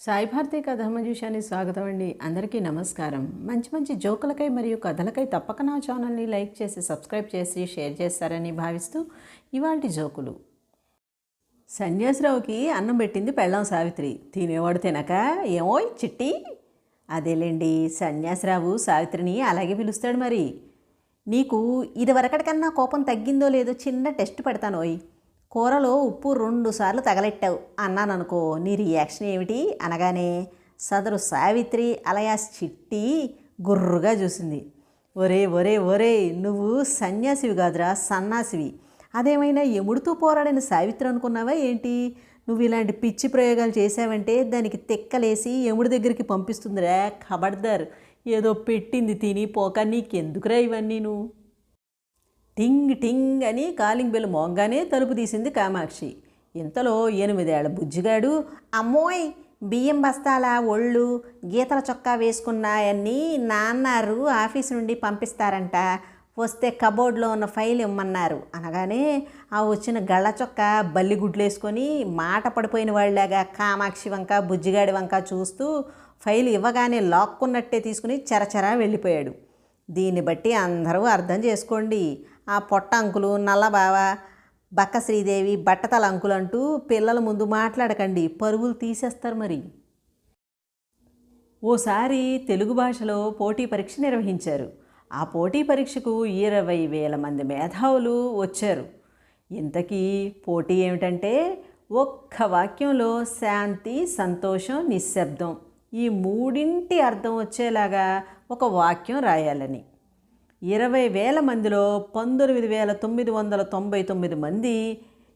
సాయి భారతి కథామంజూషానికి స్వాగతం అండి. అందరికీ నమస్కారం. మంచి మంచి జోకులకై మరియు కథలకై తప్పక నా ఛానల్ని లైక్ చేసి సబ్స్క్రైబ్ చేసి షేర్ చేస్తారని భావిస్తూ ఇవాల్టి జోకులు. సన్యాసిరావుకి అన్నం పెట్టింది పెళ్ళాం సావిత్రి. తినేవాడు తినక ఏమోయ్ చిట్టి. అదేలేండి, సన్యాసిరావు సావిత్రిని అలాగే పిలుస్తాడు. మరి నీకు ఇదివరకటికన్నా కోపం తగ్గిందో లేదో చిన్న టెస్ట్ పెడతానోయ్. కూరలో ఉప్పు 2 సార్లు తగలెట్టావు అన్నాననుకో, నీ రియాక్షన్ ఏమిటి అనగానే సదరు సావిత్రి అలయాస్ చిట్టి గుర్రుగా చూసింది. ఒరే ఒరే ఒరే, నువ్వు సన్యాసివి కాదురా, సన్నాసివి. అదేమైనా ఎముడుతూ పోరాడిన సావిత్రి అనుకున్నావా ఏంటి? నువ్వు ఇలాంటి పిచ్చి ప్రయోగాలు చేసావంటే దానికి తెక్కలేసి ఎముడి దగ్గరికి పంపిస్తుందిరా. ఖబర్దార్, ఏదో పెట్టింది తిని పోక నీకెందుకురా ఇవన్నీ? నువ్వు టింగ్ టింగ్ అని కాలింగ్ బెల్ మోగ్గానే తలుపు తీసింది కామాక్షి. ఇంతలో 8 ఏళ్ల బుజ్జిగాడు, అమ్మోయ్ బియ్యం బస్తాల ఒళ్ళు గీతల చొక్కా వేసుకున్నాయన్నీ నాన్నారు ఆఫీస్ నుండి పంపిస్తారంట, వస్తే కబోర్డ్లో ఉన్న ఫైల్ ఇమ్మన్నారు అనగానే ఆ వచ్చిన గళ్ళ చొక్కా బల్లిగుడ్లేసుకొని మాట పడిపోయిన వాళ్ళలాగా కామాక్షి వంక బుజ్జిగాడి వంక చూస్తూ ఫైల్ ఇవ్వగానే లాక్కున్నట్టే తీసుకుని చెరచెరా వెళ్ళిపోయాడు. దీన్ని బట్టి అందరూ అర్థం చేసుకోండి, ఆ పొట్ట అంకులు, నల్లబావ, బక్క శ్రీదేవి, బట్టతల అంకులు అంటూ పిల్లల ముందు మాట్లాడకండి, పరుగులు తీసేస్తారు. మరి ఓసారి తెలుగు భాషలో పోటీ పరీక్ష నిర్వహించారు. ఆ పోటీ పరీక్షకు 20,000 మంది మేధావులు వచ్చారు. ఇంతకీ పోటీ ఏమిటంటే ఒక్క వాక్యంలో శాంతి, సంతోషం, నిశ్శబ్దం ఈ మూడింటి అర్థం వచ్చేలాగా ఒక వాక్యం రాయాలని. 20,000 మందిలో 19,999 మంది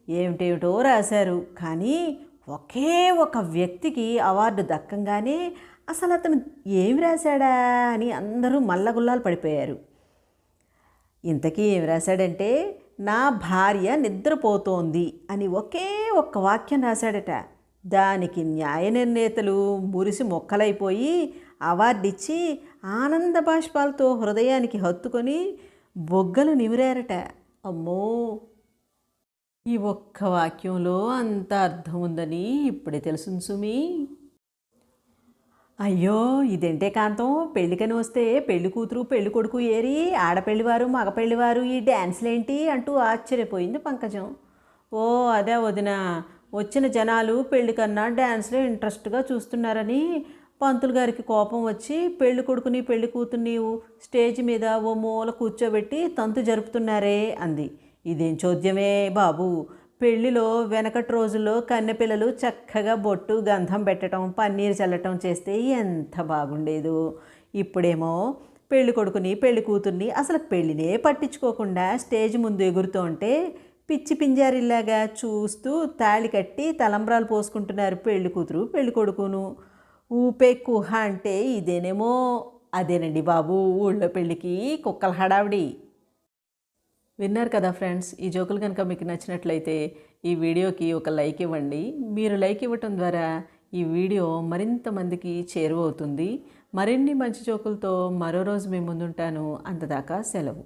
ఏమిటేమిటో రాశారు. కానీ ఒకే ఒక వ్యక్తికి అవార్డు దక్కంగానే అసలు అతను ఏమి రాశాడా అని అందరూ మల్లగుల్లాలు పడిపోయారు. ఇంతకీ ఏమి రాశాడంటే, నా భార్య నిద్రపోతోంది అని ఒకే ఒక్క వాక్యం రాశాడట. దానికి న్యాయ నిర్ణేతలు మురిసి మొక్కలైపోయి అవార్డిచ్చి ఆనంద బాష్పాలతో హృదయానికి హత్తుకొని బొగ్గలు నిమిరారట. అమ్మో, ఈ ఒక్క వాక్యంలో అంత అర్థం ఉందని ఇప్పుడే తెలుసుంది సుమి. అయ్యో ఇదేంటే కాంతం, పెళ్ళికని వస్తే పెళ్లి కూతురు పెళ్లి కొడుకు ఏరి ఆడపెళ్లివారు మగపెళ్లివారు ఈ డ్యాన్స్లేంటి అంటూ ఆశ్చర్యపోయింది పంకజం. ఓ అదే వదిన, వచ్చిన జనాలు పెళ్లి కన్నా డ్యాన్స్లో ఇంట్రెస్ట్గా చూస్తున్నారని పంతులు గారికి కోపం వచ్చి పెళ్లి కొడుకుని పెళ్లి కూతుర్ని స్టేజ్ మీద ఓ మూల కూర్చోబెట్టి తంతు జరుపుతున్నారే అంది. ఇదేం చోద్యమే బాబు, పెళ్లిలో వెనకటి రోజుల్లో కన్నెపిల్లలు చక్కగా బొట్టు గంధం పెట్టడం పన్నీరు చల్లటం చేస్తే ఎంత బాగుండేదో. ఇప్పుడేమో పెళ్లి కొడుకుని పెళ్లి కూతుర్ని అసలు పెళ్లినే పట్టించుకోకుండా స్టేజ్ ముందు ఎగురుతూ ఉంటే పిచ్చి పింజారిల్లాగా చూస్తూ తాళి కట్టి తలంబ్రాలు పోసుకుంటున్నారు పెళ్లి కూతురు పెళ్లి కొడుకును. ఊపే కుహ అంటే ఇదేనేమో. అదేనండి బాబు, ఊళ్ళో పెళ్ళికి కుక్కల హడావిడి. విన్నారు కదా ఫ్రెండ్స్, ఈ జోకులు కనుక మీకు నచ్చినట్లయితే ఈ వీడియోకి ఒక లైక్ ఇవ్వండి. మీరు లైక్ ఇవ్వటం ద్వారా ఈ వీడియో మరింత మందికి చేరువవుతుంది. మరిన్ని మంచి జోకులతో మరో రోజు మీ ముందుంటాను. అంతదాకా సెలవు.